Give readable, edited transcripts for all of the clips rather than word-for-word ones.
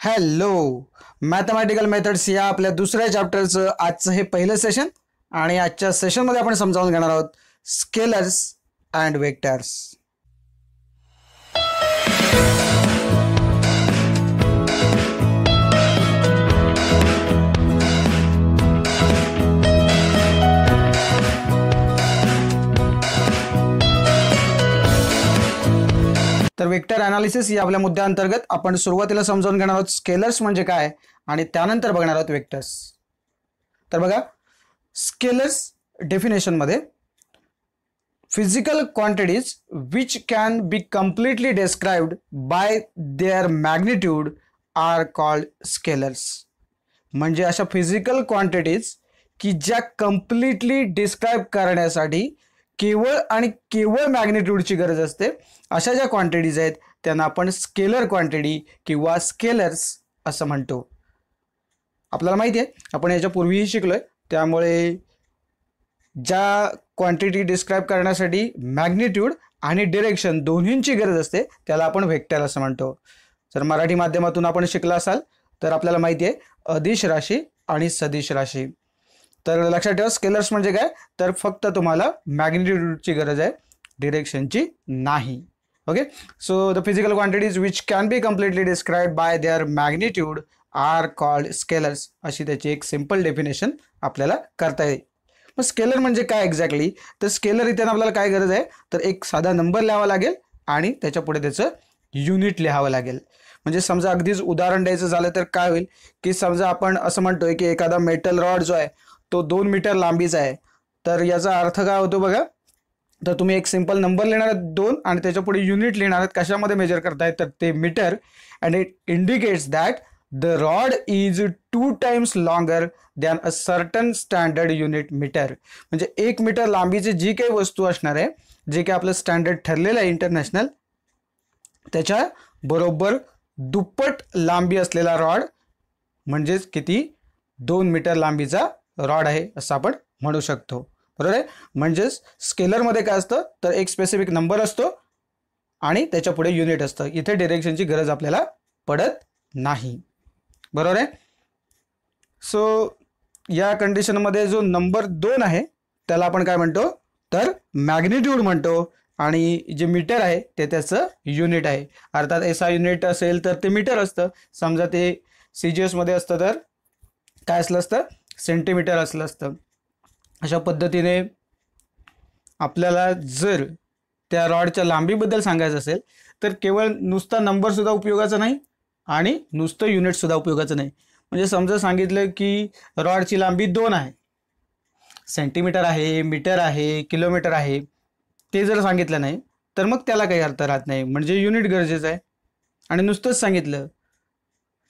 Hello. Mathematical methods या आपल्या दुसऱ्या चॅप्टरचं आजचं हे पहिलं सेशन आणि आजच्या सेशनमध्ये आपण समजावून घेणार आहोत स्केलर्स अँड वेक्टर्स. तर वेक्टर ॲनालिसिस या आपल्या मुद्द्याअंतर्गत आपण सुरुवातीला समजावून घेणार आहोत स्केलर्स म्हणजे काय आणि त्यानंतर बघणार आहोत वेक्टर्स. तर बघा, स्केलर्स डेफिनेशनमध्ये physical quantities which can be completely described by their magnitude are called scalars. म्हणजे अशा फिजिकल क्वांटिटीज की ज्या कम्प्लिटली डिस्क्राइब करण्यासाठी केवळ आणि केवळ मॅग्निट्यूडची गरज असते, अशा ज्या क्वांटिटीज आहेत त्यांना आपण स्केलर क्वांटिटी किंवा स्केलर्स असं म्हणतो. आपल्याला माहिती आहे, आपण याच्यापूर्वीही शिकलोय, त्यामुळे ज्या क्वांटिटी डिस्क्राइब करण्यासाठी मॅग्निट्यूड आणि डिरेक्शन दोन्हींची गरज असते त्याला आपण वेक्टर असं म्हणतो. जर मराठी माध्यमातून आपण शिकला असाल तर आपल्याला माहिती आहे अदिश राशी आणि सदिश राशी. तर लक्षात ठेवा, स्केलर्स म्हणजे काय, तर फक्त तुम्हाला मॅग्निट्यूडची गरज आहे, डिरेक्शनची नाही. Okay, so the physical quantities which can be completely described by their magnitude are called scalars, अशी त्याची एक सिंपल डेफिनेशन आपल्याला करता येईल. मग स्केलर म्हणजे काय एक्झॅक्टली, तर स्केलर इथे आपल्याला काय गरज आहे, तर एक साधा नंबर लिहावा लागेल आणि त्याच्या पुढे त्याचं युनिट लिहावं लागेल. म्हणजे समजा अगदीच उदाहरण द्यायचं झालं तर काय होईल की समजा आपण असं म्हणतोय की एखादा मेटल रॉड जो आहे तो 2 मीटर लांबीचा आहे, तर याचा अर्थ काय होतो बघा, तर तुम्ही एक सिंपल नंबर लिहिणार आहात 2 आणि त्याच्या पुढे युनिट लिहिणार आहात. कशामध्ये मेजर करताय, तर ते metre, and it indicates that the rod is 2 times longer than a certain standard unit metre. म्हणजे 1 मीटर लांबीची जी काही वस्तू असणार आहे, जे काही आपलं स्टँडर्ड ठरलेलं आहे इंटरनॅशनल, त्याच्या बरोबर दुप्पट लांबी असलेला रॉड म्हणजेच किती, 2 मीटर लांबीचा रॉड आहे असं आपण म्हणू शकतो. बरोबर आहे. म्हणजेच स्केलरमध्ये काय असतं, तर एक स्पेसिफिक नंबर असतो आणि त्याच्या पुढे युनिट असतं. इथे डिरेक्शनची गरज आपल्याला पडत नाही. बरोबर आहे. सो या कंडिशनमध्ये जो नंबर 2 आहे त्याला आपण काय म्हणतो, तर मॅग्निट्यूड म्हणतो, आणि जे मीटर आहे ते त्याचं युनिट आहे. अर्थात एसआय युनिट असेल तर ते मीटर असतं, समजा ते CGS मध्ये असतं तर काय असलं असतं, सेंटीमीटर असलं असतं. अशा पद्धतीने आपल्याला जर त्या रॉडच्या लांबीबद्दल सांगायचं असेल तर केवळ नुसता नंबरसुद्धा उपयोगाचा नाही आणि नुसतं युनिटसुद्धा उपयोगाचं नाही. म्हणजे समजा सांगितलं की रॉडची लांबी 2 आहे, सेंटीमीटर आहे, मीटर आहे, किलोमीटर आहे, ते जर सांगितलं नाही तर मग त्याला काही अर्थ राहत नाही. म्हणजे युनिट गरजेचं आहे. आणि नुसतंच सांगितलं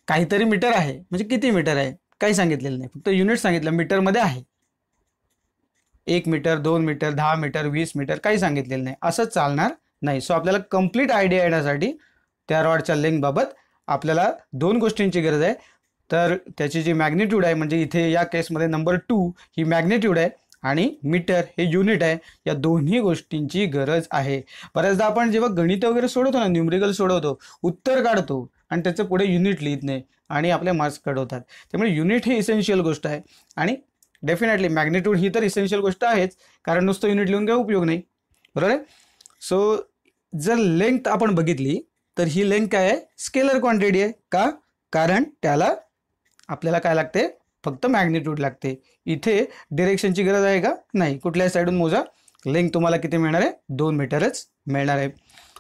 काहीतरी मीटर आहे, म्हणजे किती मीटर आहे काही सांगितलेलं नाही, फक्त युनिट सांगितलं मीटरमध्ये आहे, 1 मीटर, 2 मीटर, 10 मीटर, 20 मीटर, काही सांगितलेलं नाही, असं चालणार नाही. सो आपल्याला कंप्लीट आयडिया येण्यासाठी त्या रॉडच्या लेंथबाबत आपल्याला 2 गोष्टींची गरज आहे. तर त्याची जी मॅग्निट्यूड आहे, म्हणजे इथे या केसमध्ये नंबर 2 ही मॅग्निट्यूड आहे आणि मीटर हे युनिट आहे, या दोन्ही गोष्टींची गरज आहे. बऱ्याचदा आपण जेव्हा गणित वगैरे सोडवतो ना, न्यूमरिकल सोडवतो, उत्तर काढतो आणि त्याचं पुढे युनिट लिहित नाही आणि आपले मार्क्स कट होतात. त्यामुळे युनिट ही इसेन्शियल गोष्ट आहे आणि डेफिनेटली मॅग्निट्यूड ही तर इसेन्शियल गोष्ट आहेच, कारण नुसतं युनिट लिहून काही उपयोग नाही. बरोबर आहे. सो जर लेंथ आपण बघितली तर ही लेंथ काय आहे, स्केलर क्वांटिटी आहे. का, कारण त्याला आपल्याला काय लागते, फक्त मॅग्निट्यूड लागते. इथे डिरेक्शनची गरज आहे का, नाही. कुठल्याही साईडून मोजा, लेंथ तुम्हाला किती मिळणार आहे, 2 मीटरच मिळणार आहे.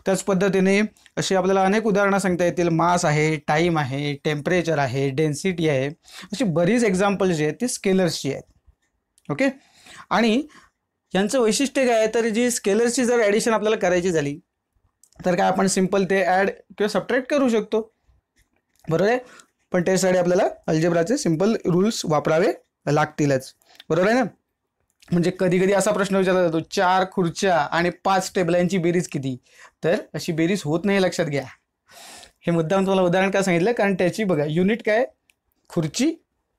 त्याच पद्धतीने अशी आपल्याला अनेक उदाहरणं सांगता येतील. मास आहे, टाईम आहे, टेम्परेचर आहे, डेन्सिटी आहे, अशी बरीच एक्झाम्पल जी आहेत ती स्केलर्सची आहेत. ओके, आणि यांचं वैशिष्ट्य काय आहे, तर जी स्केलर्सची जर ॲडिशन आपल्याला करायची झाली तर काय आपण सिंपल ते ॲड किंवा सबट्रॅक्ट करू शकतो. बरोबर आहे. पण त्यासाठी आपल्याला अल्जेब्राचे सिंपल रूल्स वापरावे लागतीलच. बरोबर आहे ना. म्हणजे कधी कधी असा प्रश्न विचारला जातो, 4 खुर्च्या आणि 5 टेबलांची बेरीज किती, तर अशी बेरीज होत नाही, लक्षात घ्या. हे मुद्दाम तुम्हाला उदाहरण का सांगितलं, कारण त्याची बघा युनिट काय, खुर्ची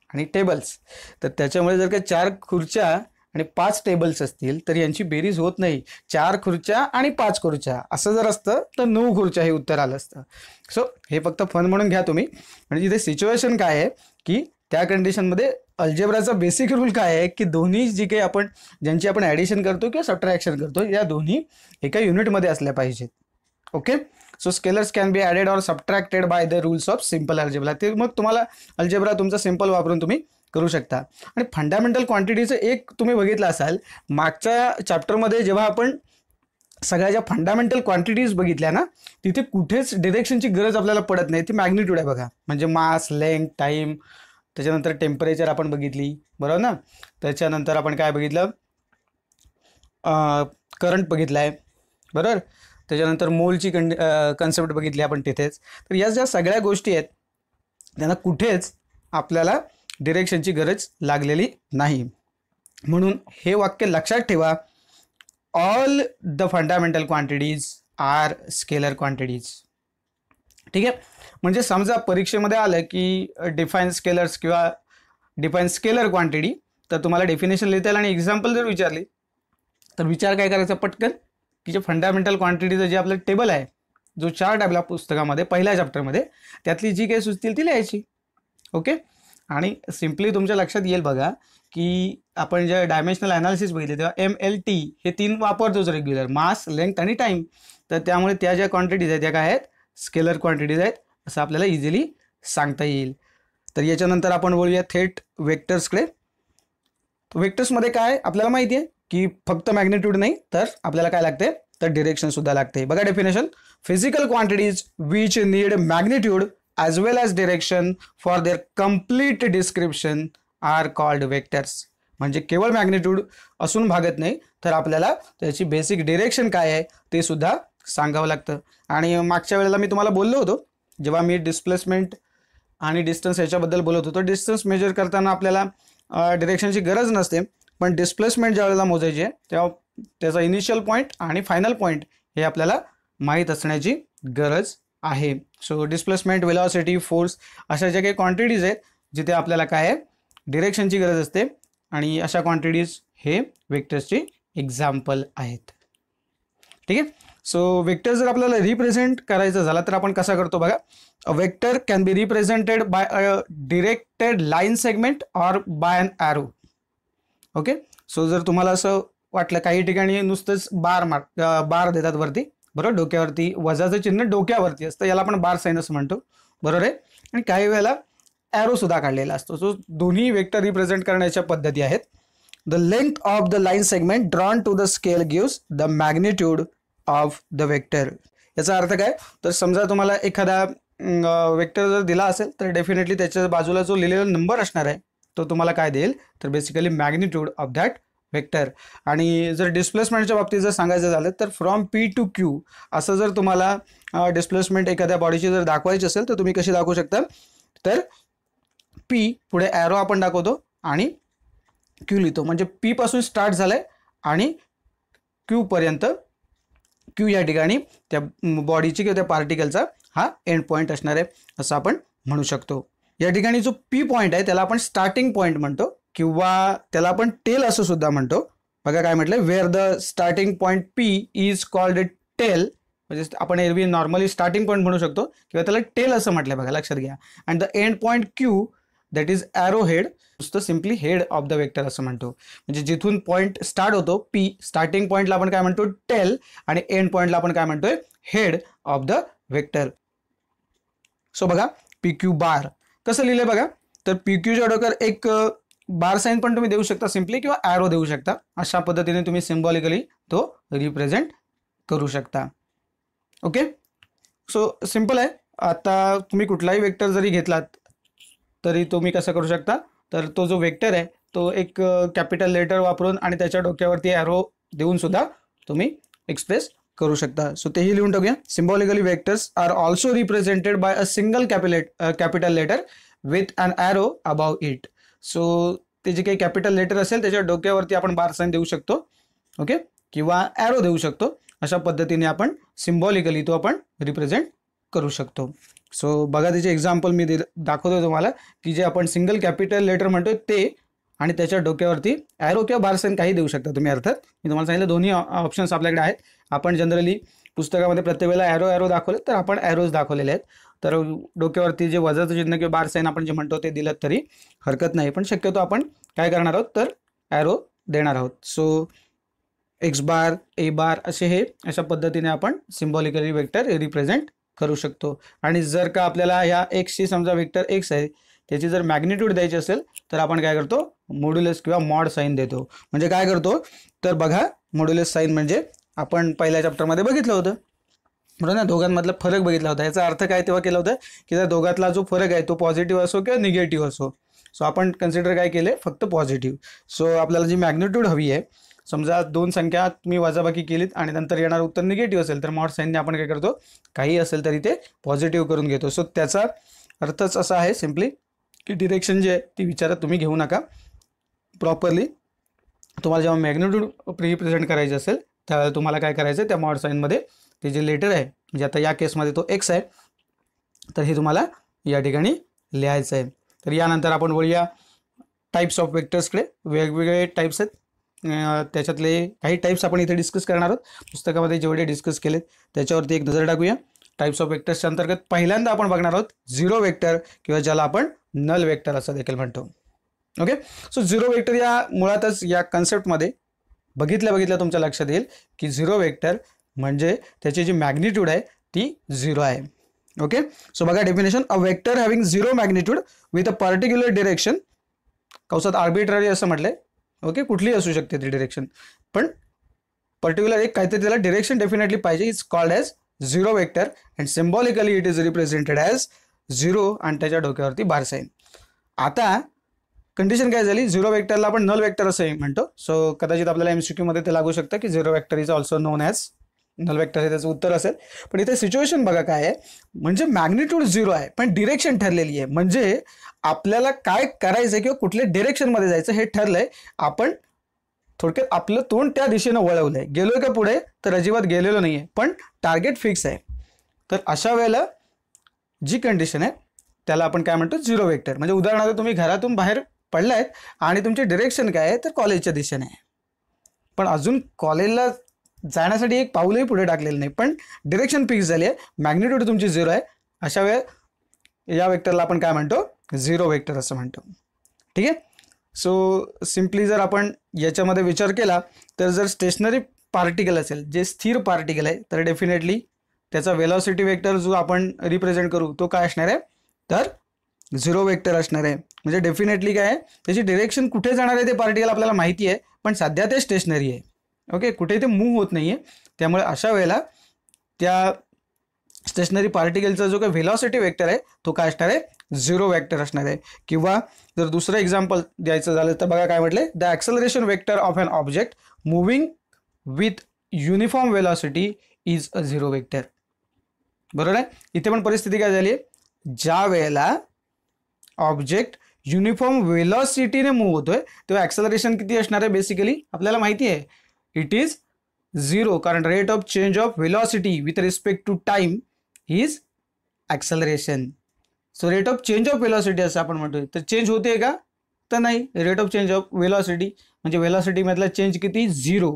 आणि टेबल्स. तर त्याच्यामुळे जर का 4 खुर्च्या आणि 5 टेबल्स असतील तर यांची बेरीज होत नाही. 4 खुर्च्या आणि 5 खुर्च्या असं जर असतं तर 9 खुर्च्या हे उत्तर आलं असतं. सो हे फक्त फन म्हणून घ्या तुम्ही. म्हणजे इथे सिच्युएशन काय आहे की त्या कंडिशनमध्ये अल्जेब्राचा बेसिक रूल काय आहे की दोन्ही जी काही आपण ज्यांची आपण ॲडिशन करतो किंवा सबट्रॅक्शन करतो या दोन्ही एका युनिटमध्ये असल्या पाहिजेत. Okay. So scalars can be added or subtracted by the rules of simple algebra. ते मग तुम्हाला अल्जेब्रा तुमचा सिम्पल वापरून तुम्ही करू शकता. आणि फंडामेंटल क्वांटिटीचं एक तुम्ही बघितलं असाल मागच्या चॅप्टरमध्ये जेव्हा आपण सगळ्या ज्या फंडामेंटल क्वांटिटीज बघितल्या ना तिथे कुठेच डिरेक्शनची गरज आपल्याला पडत नाही. ती मॅग्निट्यूड आहे बघा. म्हणजे मास, लेंथ, टाईम, त्याच्यानंतर टेम्परेचर आपण बघितली बरोबर ना. त्याच्यानंतर आपण काय बघितलं, करंट बघितला आहे बरोबर. त्याच्यानंतर मोलची कन्सेप्ट बघितली आपण तिथेच. तर या ज्या सगळ्या गोष्टी आहेत त्यांना कुठेच आपल्याला डिरेक्शनची गरज लागलेली नाही. म्हणून हे वाक्य लक्षात ठेवा, all the fundamental quantities are scalar quantities. ठीक आहे. म्हणजे समजा परीक्षेमध्ये आलं की डिफाईन स्केलर्स किंवा डिफाईन स्केलर क्वांटिटी तर तुम्हाला डेफिनेशन लिहिता येईल आणि एक्झाम्पल जर विचारली तर विचार काय करायचा पटकन की जे फंडामेंटल क्वांटिटीचं जे आपलं टेबल आहे जो चार्ट आपल्या पुस्तकामध्ये पहिल्या चॅप्टरमध्ये त्यातली जी काही सुचतील ती लिहायची. ओके. आणि सिम्पली तुमच्या लक्षात येईल बघा की आपण जे डायमेन्शनल ॲनालिसिस बघितले तेव्हा MLT हे 3 वापरतोच रेग्युलर, मास, लेंथ आणि टाईम. तर त्यामुळे त्या ज्या क्वांटिटीज आहेत त्या काय आहेत, स्केलर क्वांटिटीज आहेत असं आपल्याला इझिली सांगता येईल. तर याच्यानंतर आपण बोलूया थेट वेक्टर्सकडे. वेक्टर्समध्ये काय आपल्याला माहिती आहे की फक्त मॅग्निट्यूड नाही तर आपल्याला काय लागते तर डिरेक्शन सुद्धा लागते. बघा definition, physical quantities which need magnitude as well as direction for their complete description are called vectors. म्हणजे केवळ मॅग्निट्यूड असून भागत नाही तर आपल्याला त्याची बेसिक डिरेक्शन काय आहे ते सुद्धा सांगावं लागतं. आणि मागच्या वेळेला मी तुम्हाला बोललो होतो जेव्हा मी डिस्प्लेसमेंट आणि डिस्टन्स याच्याबद्दल बोलत होतो, डिस्टन्स मेजर करताना आपल्याला डिरेक्शनची गरज नसते, पण डिस्प्लेसमेंट ज्या वेळेला मोजायची आहे तेव्हा त्याचा इनिशियल पॉईंट आणि फायनल पॉईंट हे आपल्याला माहीत असण्याची गरज आहे. सो डिस्प्लेसमेंट, वेलॉसिटी, फोर्स अशा ज्या काही क्वांटिटीज आहेत जिथे आपल्याला काय आहे डिरेक्शनची गरज असते आणि अशा क्वांटिटीज हे वेक्टर्सचे एक्झाम्पल आहेत. ठीक आहे. सो वेक्टर जर आपल्याला रिप्रेझेंट करायचं झाला तर आपण कसा करतो बघा. A vector can be represented by a directed line segment or by an arrow. Okay. So जर तुम्हाला असं वाटलं काही ठिकाणी नुसतंच बार देतात वरती बरोबर, डोक्यावरती वजाचं चिन्ह डोक्यावरती असतं, याला आपण बार साईन असं म्हणतो बरोबर आहे. आणि काही वेळेला ॲरो सुद्धा काढलेला असतो. सो दोन्ही वेक्टर रिप्रेझेंट करण्याच्या पद्धती आहेत. The length of the line segment drawn to the scale gives the magnitude of the vector. याचा अर्थ काय तर समजा तुम्हाला एखादा वेक्टर जर दिला असेल तर डेफिनेटली त्याच्या बाजूला जो लिहिलेला नंबर असणार आहे तो तुम्हाला काय देईल तर basically magnitude of that vector. आणि जर डिस्प्लेसमेंटच्या बाबतीत जर सांगायचं झालं तर फ्रॉम P to Q असं जर तुम्हाला डिस्प्लेसमेंट एखाद्या बॉडीची जर दाखवायची असेल तर तुम्ही कशी दाखवू शकता तर P पुढे ॲरो आपण दाखवतो आणि Q लिहितो. म्हणजे P पासून स्टार्ट झालंय आणि Q पर्यंत, Q या ठिकाणी त्या बॉडीची किंवा त्या पार्टिकलचा हा एंड पॉईंट असणार आहे असं आपण म्हणू शकतो. या ठिकाणी जो P पॉईंट आहे त्याला आपण स्टार्टिंग पॉईंट म्हणतो किंवा त्याला आपण टेल असं सुद्धा म्हणतो. बघा काय म्हटलंय, where the starting point P is called tail. म्हणजे आपण एरवी नॉर्मली स्टार्टिंग पॉईंट म्हणू शकतो किंवा त्याला टेल असं म्हटलंय बघा लक्षात घ्या. And the end point Q that is arrow head, नुसतं simply head of the vector असं म्हणतो. म्हणजे जिथून पॉईंट स्टार्ट होतो P, स्टार्टिंग पॉईंटला आपण काय म्हणतो टेल आणि एंड पॉईंटला आपण काय म्हणतोय head of the vector. So बघा PQ बार कसं लिहिलंय बघा. तर PQच्या डोक्यावर एक बार साईन पण तुम्ही देऊ शकता सिम्पली किंवा ॲरो देऊ शकता. अशा पद्धतीने तुम्ही सिम्बॉलिकली तो रिप्रेझेंट करू शकता. ओके. सो सिम्पल आहे. आता तुम्ही कुठलाही वेक्टर जरी घेतलात तरी तुम्ही कसं करू शकता तर तो जो वेक्टर आहे तो एक कॅपिटल लेटर वापरून आणि त्याच्या डोक्यावरती ॲरो देऊन सुद्धा तुम्ही एक्सप्रेस करू शकता. सो तेही लिहून टाकूया. Symbolically vectors are also represented by a single capital letter with an arrow above it. So ते जे काही कॅपिटल लेटर असेल त्याच्या डोक्यावरती आपण बार साईन देऊ शकतो. ओके. किंवा ॲरो देऊ शकतो. अशा पद्धतीने आपण सिम्बॉलिकली तो आपण रिप्रेझेंट करू शकतो. सो बघा त्याचे एक्झाम्पल मी दाखवतो तुम्हाला की जे आपण सिंगल कॅपिटल लेटर म्हणतो ते आणि त्याच्या डोक्यावरती ॲरो किंवा बार साइन काही देऊ शकता तुम्ही. अर्थात मी तुम्हाला सांगितलं दोन्ही ऑप्शन्स आपल्याकडे आहेत. आपण जनरली पुस्तकामध्ये प्रत्येक वेळेला ॲरो दाखवले, तर आपण ॲरोज दाखवलेले आहेत. तर डोक्यावरती जे वजाचं चिन्ह किंवा बार साइन आपण जे म्हणतो ते दिलं तरी हरकत नाही, पण शक्यतो आपण काय करणार आहोत तर ॲरो देणार आहोत. सो एक्स बार, ए बार असे हे अशा पद्धतीने आपण सिम्बॉलिकली वेक्टर रिप्रेझेंट करू शकतो. आणि जर का आपल्याला ह्या एक्सची समजा वेक्टर एक्स आहे त्याची जर मॅग्निट्यूड द्यायची असेल तर आपण काय करतो, मॉड्युलस किंवा मॉड साईन देतो. म्हणजे काय करतो तर बघा, मॉड्युलस साईन म्हणजे आपण पहिल्या चॅप्टरमध्ये बघितलं होतं बरोबर ना, दोघांमधला फरक बघितला होता. याचा अर्थ काय तेव्हा केला होता की जर दोघातला जो फरक आहे तो पॉझिटिव्ह असो किंवा निगेटिव्ह असो, सो आपण कन्सिडर काय केले फक्त पॉझिटिव्ह. सो आपल्याला जी मॅग्निट्यूड हवी आहे, समजा दोन संख्या तुम्ही वजाबाकी केलीत आणि नंतर येणार उत्तर निगेटिव्ह असेल तर मॉड साईनने आपण काय करतो, काही असेल तरी ते पॉझिटिव्ह करून घेतो. सो त्याचा अर्थच असा आहे सिम्पली की डिरेक्शन जी आहे ती विचारात तुम्ही घेऊ नका. प्रॉपरली तुम्हाला जेव्हा मॅग्निट्यूड रिप्रेझेंट करायचे असेल त्यावेळेला तुम्हाला काय करायचं, त्या मॉड साईनमध्ये ते जे लेटर आहे म्हणजे आता या केसमध्ये तो एक्स आहे तर हे तुम्हाला या ठिकाणी लिहायचं आहे. तर यानंतर आपण बोलूया टाईप्स ऑफ वेक्टर्सकडे. वेगवेगळे टाईप्स आहेत, त्याच्यातले काही टाईप्स आपण इथे डिस्कस करणार आहोत. पुस्तकामध्ये जेवढे डिस्कस केलेत त्याच्यावरती एक नजर टाकूया. टाईप्स ऑफ वेक्टर्सच्या अंतर्गत पहिल्यांदा आपण बघणार आहोत झिरो वेक्टर किंवा ज्याला आपण नल वेक्टर असं देखील म्हणतो. ओके, सो झिरो वेक्टर या मुळातच या कन्सेप्टमध्ये बघितल्या तुमच्या लक्षात येईल की झिरो वेक्टर म्हणजे त्याची जी मॅग्निट्यूड आहे ती झिरो आहे. ओके, सो बघा definition, a vector having zero magnitude with a particular direction, कौसात आर्बिट्ररी असं म्हटलंय. ओके, कुठलीही असू शकते ती डिरेक्शन, पण पर्टिक्युलर एक काहीतरी त्याला डिरेक्शन डेफिनेटली पाहिजे. It's called as zero vector and symbolically it is represented as zero आणि त्याच्या डोक्यावरती बार साईन. आता कंडिशन काय झाली, झिरो वेक्टरला आपण नल वेक्टर असंही म्हणतो. सो कदाचित आपल्याला MCQ मध्ये ते लागू शकतं की zero vector is also known as null vector, हे त्याचं उत्तर असेल. पण इथे सिच्युएशन बघा काय आहे, म्हणजे मॅग्निट्यूड झिरो आहे पण डिरेक्शन ठरलेली आहे. म्हणजे आपल्याला काय करायचं किंवा कुठल्या डिरेक्शनमध्ये जायचं हे ठरलंय. आपण थोडक्यात आपलं तोंड त्या दिशेनं वळवलंय, गेलोय का पुढे तर अजिबात गेलेलो नाहीये, पण टार्गेट फिक्स आहे. तर अशा वेळेला जी कंडिशन आहे त्याला आपण काय म्हणतो, झिरो वेक्टर. म्हणजे उदाहरणार्थ तुम्ही घरातून बाहेर पडलायत आणि तुमचे डिरेक्शन काय आहे तर कॉलेजच्या दिशेने आहे, पण अजून कॉलेजला जाण्यासाठी एक पाऊलही पुढे टाकलेलं नाही, पण डिरेक्शन फिक्स झाली आहे, मॅग्निट्यूड तुमची झिरो आहे. अशा वेळेस या वेक्टरला आपण काय म्हणतो, झिरो वेक्टर असं म्हणतो. ठीक आहे, सो सिम्पली जर आपण याच्यामध्ये विचार केला तर जर स्टेशनरी पार्टिकल असेल, जे स्थिर पार्टिकल आहे, तर डेफिनेटली त्याचा वेलॉसिटी वेक्टर जो आपण रिप्रेझेंट करू तो काय असणार आहे तर झिरो वेक्टर असणार आहे. म्हणजे डेफिनेटली काय आहे, त्याची डिरेक्शन कुठे जाणार आहे ते पार्टिकल आपल्याला माहिती आहे, पण सध्या ते स्टेशनरी आहे. ओके, कुठे ते मूव्ह होत नाही आहे. त्यामुळे अशा वेळेला त्या स्टेशनरी पार्टिकलचा जो काही व्हेलॉसिटी वेक्टर आहे तो काय असणार आहे, झिरो वेक्टर असणार आहे. किंवा जर दुसरं एक्झाम्पल द्यायचं झालं तर बघा काय म्हटलंय, the acceleration vector of an object moving with uniform velocity is a zero vector. बरोबर आहे. इथे पण परिस्थिती काय झाली आहे, ज्या वेळेला ऑब्जेक्ट युनिफॉर्म वेलॉसिटीने मूव्ह होतोय तेव्हा ॲक्सेलरेशन किती असणार आहे, बेसिकली आपल्याला माहिती आहे इट इज झिरो, कारण rate of change of velocity with respect to time is acceleration. So rate of change of velocity असं आपण म्हणतोय, तर चेंज होते का तर नाही. Rate of change of velocity म्हणजे वेलॉसिटी मधला चेंज किती, zero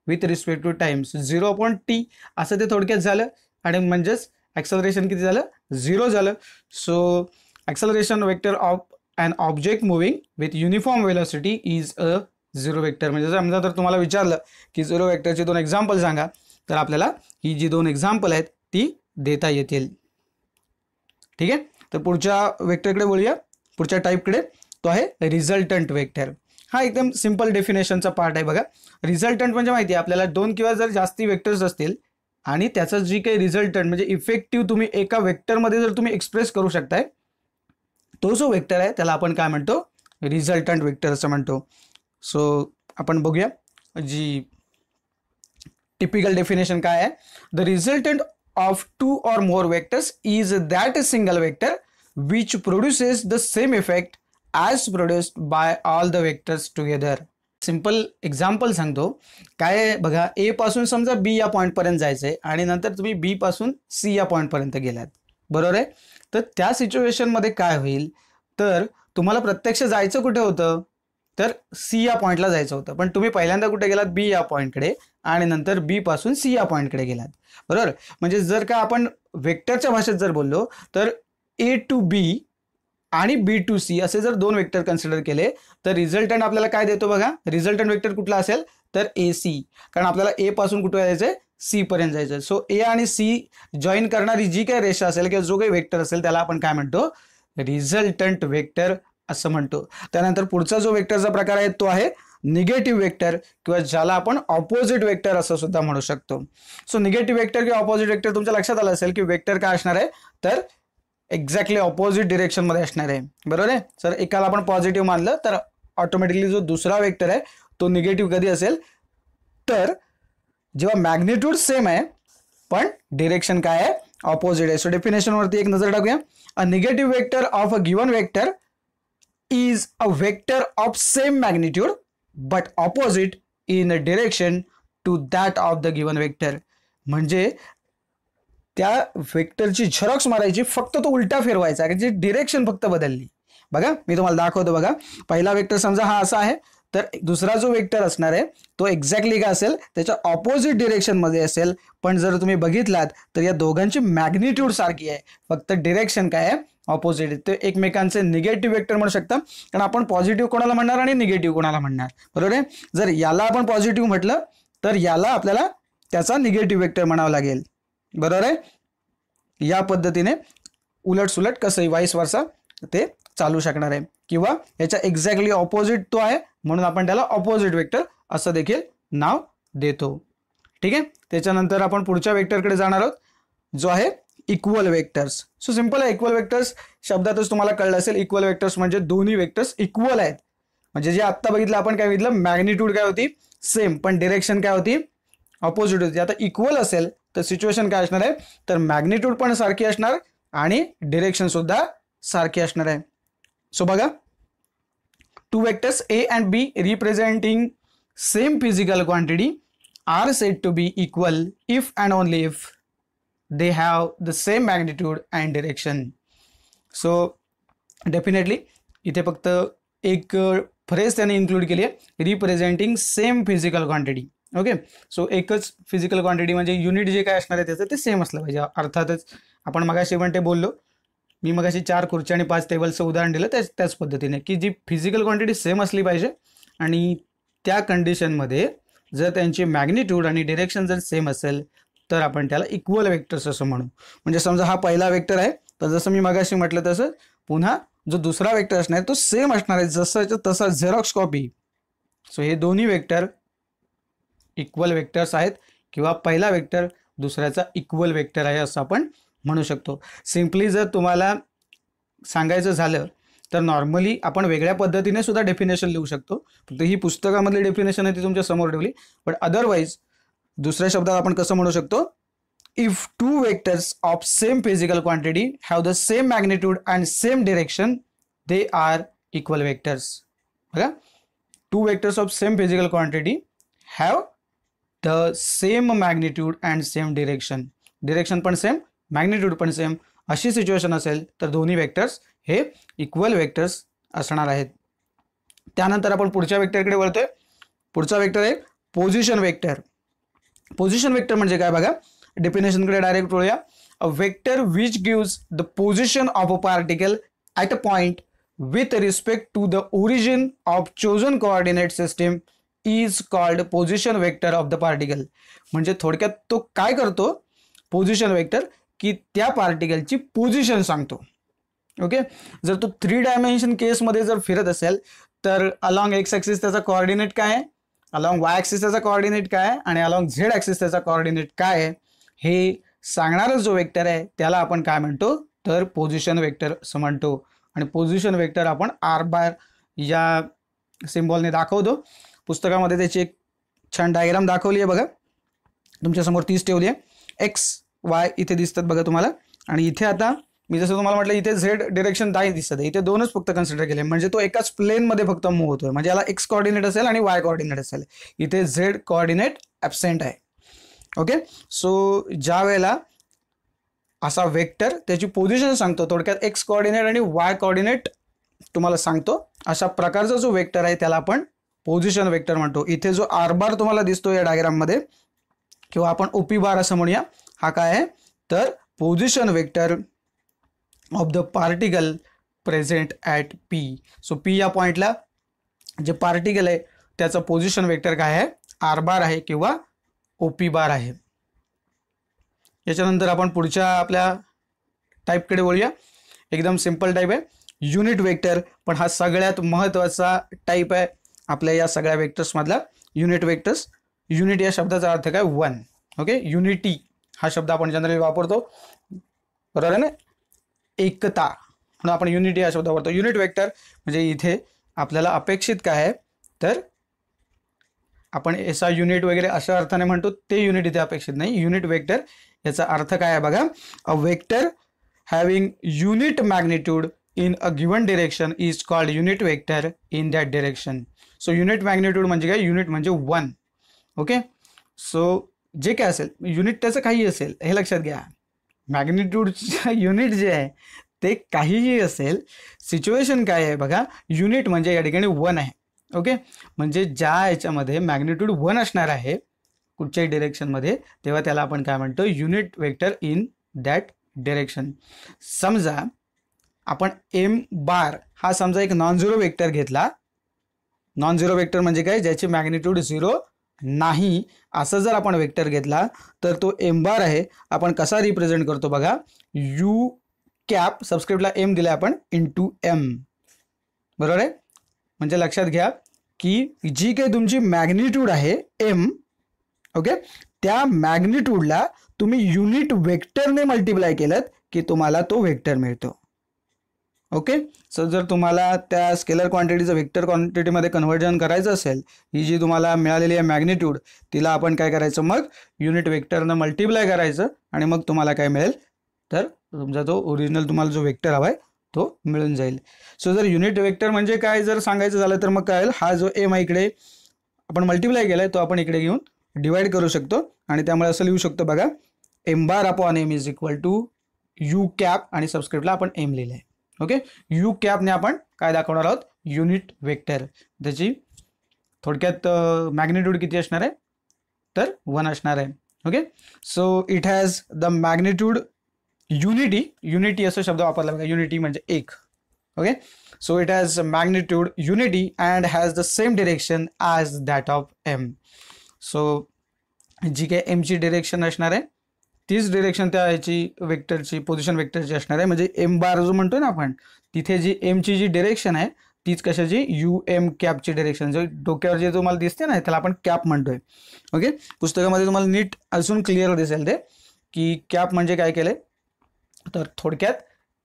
with respect to time, 0/t असं ते थोडक्यात झालं. आणि म्हणजेच ॲक्सेलरेशन किती झालं, झिरो झालं. So acceleration vector of an object moving with uniform velocity is a zero vector. म्हणजे समजा तर तुम्हाला विचारलं की झिरो वेक्टरचे दोन एक्झाम्पल सांगा, तर आपल्याला ही जी दोन एक्झाम्पल आहेत ती देता येतील. ठीक आहे, तर पुढच्या वेक्टरकडे बोलूया, पुढच्या टाईपकडे. तो आहे रिझल्टंट वेक्टर. हा एकदम सिंपल डेफिनेशनचा पार्ट आहे. बघा, रिझल्टंट म्हणजे माहिती आहे आपल्याला, दोन किंवा जर जास्ती वेक्टर्स असतील आणि त्याचं जी काही रिझल्टंट म्हणजे इफेक्टिव्ह तुम्ही एका वेक्टरमध्ये जर तुम्ही एक्सप्रेस करू शकताय, तो जो वेक्टर आहे त्याला आपण काय म्हणतो, रिझल्टंट वेक्टर असं म्हणतो. सो आपण बघूया जी टिपिकल डेफिनेशन काय आहे. The resultant of two or more vectors is that single vector which produces the same effect as produced by all the vectors together. Simple example सांगतो काय आहे बघा, ए पासून समजा बी या पॉईंटपर्यंत जायचं आहे आणि नंतर तुम्ही बी पासून सी या पॉईंटपर्यंत गेलात, बरोबर आहे. तर त्या सिच्युएशनमध्ये काय होईल तर तुम्हाला प्रत्यक्ष जायचं कुठे होतं तर सी या पॉईंटला जायचं होतं, पण तुम्ही पहिल्यांदा कुठे गेलात, बी या पॉईंटकडे, आणि नंतर बी पासून सी या पॉईंटकडे गेलात, बरोबर. म्हणजे जर का आपण वेक्टरच्या भाषेत जर बोललो तर ए टू बी आणि बी टू सी असे जर दोन वेक्टर कन्सिडर केले तर रिझल्टंट आपल्याला काय देतो बघा. रिझल्टंट वेक्टर कुठला असेल तर ए सी, कारण आपल्याला ए पासून कुठे जायचंय, सी पर्यंत जायचं. सो ए आणि सी जॉईन करणारी जी काही रेषा असेल किंवा जो काही वेक्टर असेल त्याला आपण काय म्हणतो, रिझल्टंट वेक्टर असं म्हणतो. त्यानंतर पुढचा जो वेक्टरचा प्रकार आहे तो आहे निगेटिव्ह वेक्टर, किंवा ज्याला आपण ऑपोजिट वेक्टर असं सुद्धा म्हणू शकतो. सो निगेटिव्ह वेक्टर किंवा ऑपोजिट वेक्टर तुमच्या लक्षात आलं असेल की वेक्टर काय असणार आहे तर एक्झॅक्टली ऑपोजिट डिरेक्शन मध्ये असणार आहे, बरोबर आहे. सर एकाला आपण पॉझिटिव्ह मानलं तर ऑटोमॅटिकली जो दुसरा वेक्टर आहे तो निगेटिव्ह कधी असेल तर जेव्हा मॅग्निट्यूड सेम आहे पण डिरेक्शन काय आहे, ऑपोजिट आहे. सो डेफिनेशन वरती एक नजर टाकूया. A negative vector of a given vector is a vector of same magnitude but opposite in a direction to that of the given vector. म्हणजे त्या वेक्टरची झेरॉक्स मारायची, फक्त तो उलटा फिरवायचा, जी डिरेक्शन फक्त बदलली. बघा मी तुम्हाला दाखवतो. बघा पहिला वेक्टर समजा हा असा आहे तर दुसरा जो वेक्टर असणार आहे तो एक्झॅक्टली काय असेल, त्याच्या ऑपोजिट डिरेक्शन मध्ये असेल. पण जर तुम्ही बघितलात तर या दोघांची मॅग्निट्यूड सारखी आहे, फक्त डिरेक्शन काय आहे, ऑपोजिट आहे. ते एकमेकांचे निगेटिव्ह वेक्टर म्हणू शकता, कारण आपण पॉझिटिव्ह कोणाला म्हणणार आणि निगेटिव्ह कोणाला म्हणणार, बरोबर आहे. जर याला आपण पॉझिटिव्ह म्हटलं तर याला आपल्याला त्याचा निगेटिव्ह वेक्टर म्हणावं लागेल, बरोबर आहे. या पद्धतीने उलट सुलट कसंही वाईस वर्सा ते चालू शकणार आहे. किंवा याच्या एक्झॅक्टली ऑपोजिट तो आहे म्हणून आपण त्याला ऑपोजिट वेक्टर असं देखील नाव देतो. ठीक आहे. त्याच्यानंतर आपण पुढच्या वेक्टरकडे जाणार आहोत जो आहे इक्वल वेक्टर्स. सो सिंपल आहे. इक्वल वेक्टर्स शब्दातच तुम्हाला कळलं असेल. इक्वल वेक्टर्स म्हणजे दोन्ही वेक्टर्स इक्वल आहेत. म्हणजे जे आत्ता बघितलं आपण काय बघितलं, मॅग्निट्यूड काय होती सेम पण डिरेक्शन काय होती ऑपोजिट होती. आता इक्वल असेल तर सिच्युएशन काय असणार आहे तर मॅग्निट्यूड पण सारखी असणार आणि डिरेक्शन सुद्धा सारखी असणार आहे. सो बघा, two vectors A and B representing same physical quantity are said to be equal if and only if they have the same magnitude and direction. So definitely इथे फक्त एक फ्रेज त्याने इन्क्लूड केली आहे, representing same physical quantity. Okay. So एकच physical quantity म्हणजे unit जे काय असणार आहे त्याचं ते सेम असलं पाहिजे. अर्थातच आपण मगाशी पण ते बोललो, मी मगाशी 4 खुर्च्या आणि 5 टेबलचं उदाहरण दिलं त्याच पद्धतीने की जी फिजिकल क्वांटिटी सेम असली पाहिजे आणि त्या कंडिशनमध्ये जर त्यांची मॅग्निट्यूड आणि डिरेक्शन जर सेम असेल तर आपण त्याला इक्वल वेक्टर्स असं म्हणू. म्हणजे समजा हा पहिला वेक्टर आहे तर जसं मी मगाशी म्हटलं तसं पुन्हा जो दुसरा वेक्टर असणार तो सेम असणार आहे जसं तसा झेरॉक्स कॉपी. सो हे दोन्ही वेक्टर इक्वल वेक्टर्स आहेत किंवा पहिला वेक्टर दुसऱ्याचा इक्वल वेक्टर आहे असं आपण म्हणू शकतो. सिम्पली जर तुम्हाला सांगायचं झालं तर नॉर्मली आपण वेगळ्या पद्धतीने सुद्धा डेफिनेशन लिहू शकतो. फक्त ही पुस्तकामधली डेफिनेशन आहे ती तुमच्या समोर ठेवली. पण अदरवाईज दुसऱ्या शब्दात आपण कसं म्हणू शकतो, if two vectors of same physical quantity have the same magnitude and same direction they are equal vectors. बघा, two vectors of same physical quantity have the same magnitude and same direction. Direction पण same, magnitude पण same, अशी situation असेल तर दोन्ही vectors हे equal vectors असणार आहेत. त्यानंतर आपण पुढच्या वेक्टरकडे वळतोय. पुढचा वेक्टर आहे पोझिशन वेक्टर. पोझिशन वेक्टर म्हणजे काय बघा, डेफिनेशनकडे डायरेक्ट वळूया. A vector which gives the position of a particle at a point with respect to the origin of chosen coordinate system is called position vector of the particle. म्हणजे थोडक्यात तो काय करतो पोझिशन वेक्टर की त्या पार्टिकलची position सांगतो. Okay. जर तो 3 डायमेन्शन केसमध्ये जर फिरत असेल तर अलॉंग एक्स ॲक्सिस त्याचा कोऑर्डिनेट काय आहे, अलॉंग वाय ॲक्सिस त्याचा कोऑर्डिनेट काय आहे आणि अलॉंग झेड ॲक्सिस त्याचा कोऑर्डिनेट काय आहे हे सांगणारा जो वेक्टर आहे त्याला आपण काय म्हणतो तर पोझिशन वेक्टर असं म्हणतो. आणि पोझिशन वेक्टर आपण आर बार या सिम्बॉलने दाखवतो. पुस्तकामध्ये त्याची एक छान डायग्राम दाखवली आहे बघा, तुमच्यासमोर तीच ठेवली आहे. एक्स वाय इथे दिसतात बघा तुम्हाला, आणि इथे आता मी जसं तुम्हाला म्हटलं इथे झेड डिरेक्शन नाही दिसत आहे, इथे दोनच फक्त कन्सिडर केले. म्हणजे तो एकाच प्लेनमध्ये फक्त मूव्ह होतोय. म्हणजे याला एक्स कोऑर्डिनेट असेल आणि वाय कोऑर्डिनेट असेल, इथे झेड कोऑर्डिनेट ॲब्सेंट आहे. ओके. सो ज्या वेळेला असा वेक्टर त्याची पोझिशन सांगतो थोडक्यात एक्स कोऑर्डिनेट आणि वाय कोऑर्डिनेट तुम्हाला सांगतो, अशा प्रकारचा जो वेक्टर आहे त्याला आपण पोझिशन वेक्टर म्हणतो. इथे जो आर बार तुम्हाला दिसतो या डायग्राम मध्ये किंवा आपण ओपी बार असं म्हणूया, हा काय आहे तर position vector of the particle present at P. So P या पॉइंटला जे पार्टिकल आहे त्याचं पोझिशन वेक्टर काय आहे, आर बार आहे किंवा ओपी बार आहे. याच्यानंतर आपण पुढच्या आपल्या टाईपकडे वळूया. एकदम सिंपल टाईप आहे युनिट वेक्टर, पण हा सगळ्यात महत्त्वाचा टाईप आहे आपल्या या सगळ्या वेक्टर्समधला. युनिट वेक्टर्स, युनिट या शब्दाचा अर्थ काय, वन. ओके, युनिटी हा शब्द आपण जनरली वापरतो, बरोबर आहे ना, एकता, म्हणून आपण युनिटी हा शब्द वापरतो. युनिट वेक्टर म्हणजे इथे आपल्याला अपेक्षित काय आहे तर आपण एसआय युनिट वगैरे अशा अर्थाने म्हणतो, ते युनिट इथे अपेक्षित नाही. युनिट वेक्टर याचा अर्थ काय आहे बघा, a vector having unit magnitude in a given direction is called unit vector in that direction. So unit magnitude म्हणजे काय, युनिट म्हणजे वन. ओके, सो जे काय असेल युनिट त्याचं काही असेल हे लक्षात घ्या. मॅग्निट्यूडचं युनिट जे आहे ते काहीही असेल, सिच्युएशन काय आहे बघा, युनिट म्हणजे या ठिकाणी वन आहे. ओके, म्हणजे ज्या याच्यामध्ये मॅग्निट्यूड वन असणार आहे कुठच्याही डिरेक्शनमध्ये, तेव्हा त्याला आपण काय म्हणतो, unit vector in that direction. समजा आपण एम बार हा समजा एक नॉन झिरो वेक्टर घेतला. नॉन झिरो वेक्टर म्हणजे काय, ज्याची मॅग्निट्यूड झिरो नाही असं जर आपण वेक्टर घेतला तर तो एम बार आहे. आपण कसा रिप्रेझेंट करतो बघा, यू कॅप, सबस्क्रिप्टला एम दिला आपण, इंटू एम, बरोबर आहे. म्हणजे लक्षात घ्या की जी काही तुमची मॅग्निट्यूड आहे एम, ओके, त्या मॅग्निट्यूडला तुम्ही युनिट वेक्टरने मल्टिप्लाय केलं की तुम्हाला तो वेक्टर मिळतो. ओके, सो जर तुम्हाला त्या स्केलर क्वांटिटीचं वेक्टर क्वांटिटीमध्ये कन्व्हर्जन करायचं असेल, ही जी तुम्हाला मिळालेली आहे मॅग्निट्यूड, तिला आपण काय करायचं मग युनिट वेक्टरनं मल्टिप्लाय करायचं आणि मग तुम्हाला काय मिळेल तर तुमचा जो ओरिजिनल तुम्हाला जो वेक्टर हवा आहे तो मिळून जाईल. सो जर युनिट वेक्टर म्हणजे काय जर सांगायचं झालं तर मग काय होईल, हा जो एम इकडे आपण मल्टिप्लाय केला आहे तो आपण इकडे घेऊन डिवाइड करू शकतो आणि त्यामुळे असं लिहू शकतो बघा, M bar upon M is equal to U cap आणि सबस्क्रिप्टला आपण एम लिहिलं आहे. ओके, यू कॅपने आपण काय दाखवणार आहोत, युनिट वेक्टर. त्याची थोडक्यात मॅग्निट्यूड किती असणार आहे तर वन असणार आहे. Okay, so it has the magnitude unity, unity असा शब्द वापरला बघा, युनिटी म्हणजे एक. Okay, so it has magnitude unity and has the same direction as that of M. So जी काही एमची डिरेक्शन असणार आहे तीच डिरेक्शन त्या याची वेक्टरची, पोझिशन वेक्टरची असणार आहे. म्हणजे एम बार जो म्हणतो ना आपण, तिथे जी एमची जी डिरेक्शन आहे तीच कशाची, यू एम कॅपची डिरेक्शन. जो डोक्यावर जे तुम्हाला दिसते ना त्याला आपण कॅप म्हणतोय. ओके, पुस्तकामध्ये तुम्हाला नीट अजून क्लिअर दिसेल ते की कॅप म्हणजे काय केलंय तर थोडक्यात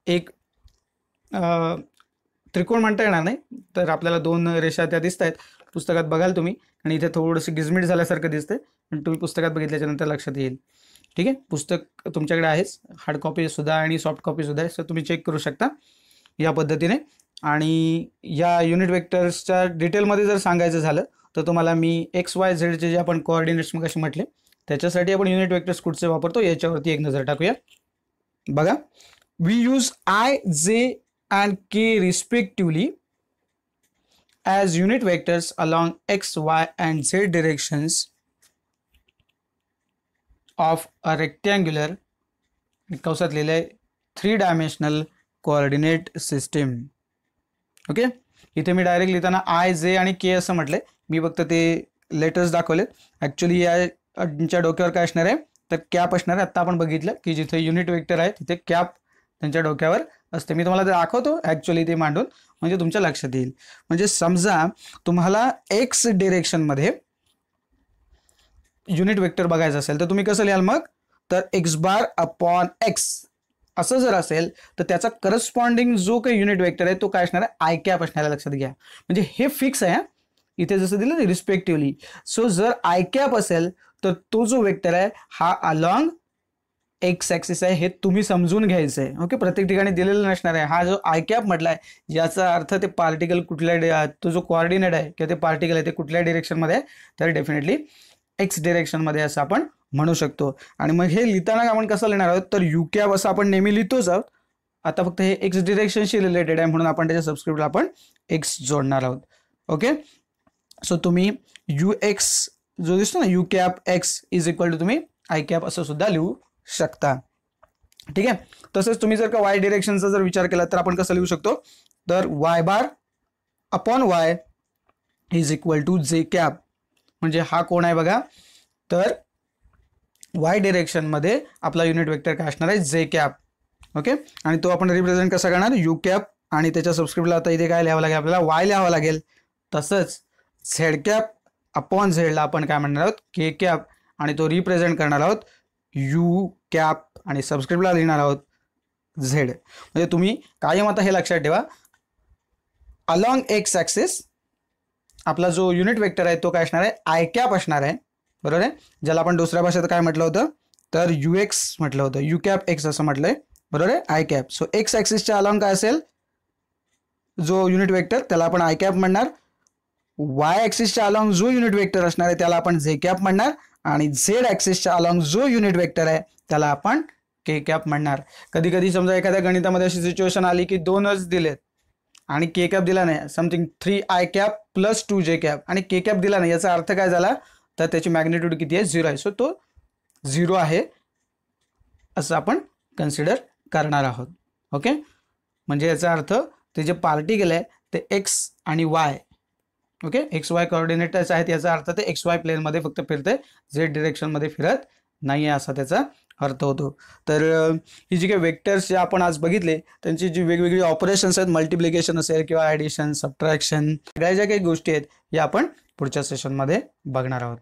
एक त्रिकोण म्हणता येणार नाही, तर आपल्याला दोन रेषा त्या दिसत आहेत पुस्तकात, बघाल तुम्ही, आणि इथे थोडंसं गिजमिट झाल्यासारखं दिसतंय, पण तुम्ही पुस्तकात बघितल्याच्या नंतर लक्षात येईल. ठीक आहे, पुस्तक तुमच्याकडे आहेच, हार्ड कॉपी सुद्धा आणि सॉफ्ट कॉपी सुद्धा आहे, सो तुम्ही चेक करू शकता या पद्धतीने. आणि या युनिट वेक्टर्सच्या डिटेलमध्ये जर सांगायचं झालं तर तुम्हाला मी एक्स वाय झेडचे जे आपण कोऑर्डिनेट्स मग असे म्हटले त्याच्यासाठी आपण युनिट वेक्टर्स कुठचे वापरतो याच्यावरती एक नजर टाकूया. बघा, वी यूज आय, जे and K respectively as unit vectors along x, y and z directions of a rectangular कंसात लिहिले 3-dimensional coordinate system. ओके, इथे मी डायरेक्ट लिहिताना आय, जे आणि के असं म्हटलंय, मी फक्त ते लेटर्स दाखवलेत. ॲक्च्युली यांच्या डोक्यावर काय असणार आहे तर कॅप असणार आहे. आत्ता आपण बघितलं की जिथे युनिट वेक्टर आहे तिथे कॅप त्यांच्या डोक्यावर असते. मी तुम्हाला ते दाखवतो ॲक्च्युली ते मांडून, म्हणजे तुमच्या लक्षात येईल. म्हणजे समजा तुम्हाला एक्स डिरेक्शनमध्ये युनिट वेक्टर बघायचं असेल तर तुम्ही कसं लिहाल मग, तर एक्स बार अपॉन एक्स असं जर असेल तर त्याचा करस्पॉन्डिंग जो काही युनिट वेक्टर आहे तो काय असणार आहे, आय कॅप असणार आहे. लक्षात घ्या, म्हणजे हे फिक्स आहे इथे जसं दिलं ना रिस्पेक्टिव्हली. सो जर आय कॅप असेल तर तो जो वेक्टर आहे हा अलॉंग एक्स ॲक्सिस आहे, हे तुम्ही समजून घ्यायचं आहे. ओके, प्रत्येक ठिकाणी दिलेलं नसणार आहे. हा जो आय कॅप म्हटला आहे याचा अर्थ ते पार्टिकल कुठल्या, तो जो कोऑर्डिनेट आहे किंवा ते पार्टिकल आहे ते कुठल्या डिरेक्शनमध्ये आहे तर डेफिनेटली एक्स डिरेक्शनमध्ये असं आपण म्हणू शकतो. आणि मग हे लिहिताना आपण कसं लिहिणार आहोत तर यू कॅप असं आपण नेहमी लिहितोच आहोत. आता फक्त हे एक्स डिरेक्शनशी रिलेटेड आहे म्हणून आपण त्याच्या सबस्क्रिप्टला आपण एक्स जोडणार आहोत. ओके, सो तुम्ही यू एक्स जो दिसतो ना U cap X is equal to तुम्ही आय कॅप असं सुद्धा लिहू शकता. ठीक आहे, तसंच तुम्ही जर का वाय डिरेक्शनचा जर विचार केला तर आपण कसं लिहू शकतो, तर Y bar upon Y is equal to J cap. म्हणजे हा कोण आहे बघा, तर वाय डिरेक्शनमध्ये आपला युनिट वेक्टर काय असणार आहे, जे कॅप. ओके, आणि तो आपण रिप्रेझेंट कसा करणार, यू कॅप आणि त्याच्या सबस्क्रिप्टला आता इथे काय लिहावं लागेल, आपल्याला वाय लिहावं लागेल. तसंच झेड कॅप अपॉन झेडला आपण काय म्हणणार आहोत, के कॅप, आणि तो रिप्रेझेंट करणार आहोत यू कॅप आणि सबस्क्रिप्टला लिहिणार आहोत झेड. म्हणजे तुम्ही कायम आता हे लक्षात ठेवा, अलॉंग एक्स ॲक्सिस आपला जो युनिट वेक्टर आहे तो काय असणार आहे, आय कॅप असणार आहे. बरोबर आहे, ज्याला आपण दुसऱ्या भाषेत काय म्हटलं होतं, तर यू एक्स म्हटलं होतं, यू कॅप एक्स असं म्हटलंय. बरोबर आहे, आय कॅप. सो एक्स ॲक्सिसच्या अलॉंग काय असेल जो युनिट वेक्टर त्याला आपण आय कॅप म्हणणार. वाय ॲक्सिसच्या अलॉंग जो युनिट वेक्टर असणार आहे त्याला आपण जे कॅप म्हणणार. आणि झेड ॲक्सिसच्या अलॉंग जो युनिट वेक्टर आहे त्याला आपण के कॅप म्हणणार. कधी कधी समजा एखाद्या गणितामध्ये अशी सिच्युएशन आली की दोनच दिलेत आणि के कॅप दिला नाही, समथिंग 3 आय कॅप प्लस 2 जे कॅप, आणि के कॅप दिला नाही, याचा अर्थ काय झाला, तर त्याची मॅग्निट्यूड किती आहे, 0 आहे. सो तो 0 आहे असं आपण कन्सिडर करणार आहोत. ओके, म्हणजे याचा अर्थ ते जे पार्टिकल आहे ते एक्स आणि Y, okay, x Y coordinators आहेत, याचा अर्थ ते एक्स वाय प्लेनमध्ये फक्त फिरते, झेड डिरेक्शनमध्ये फिरत नाही आहे असा त्याचा अर्थ होतो. तर ही जी काही वेक्टर्स जे आपण आज बघितले त्यांची जी वेगवेगळी ऑपरेशन्स आहेत, मल्टिप्लिकेशन असेल किंवा ॲडिशन, सबट्रॅक्शन, सगळ्या ज्या काही गोष्टी आहेत या आपण पुढच्या सेशनमध्ये बघणार आहोत.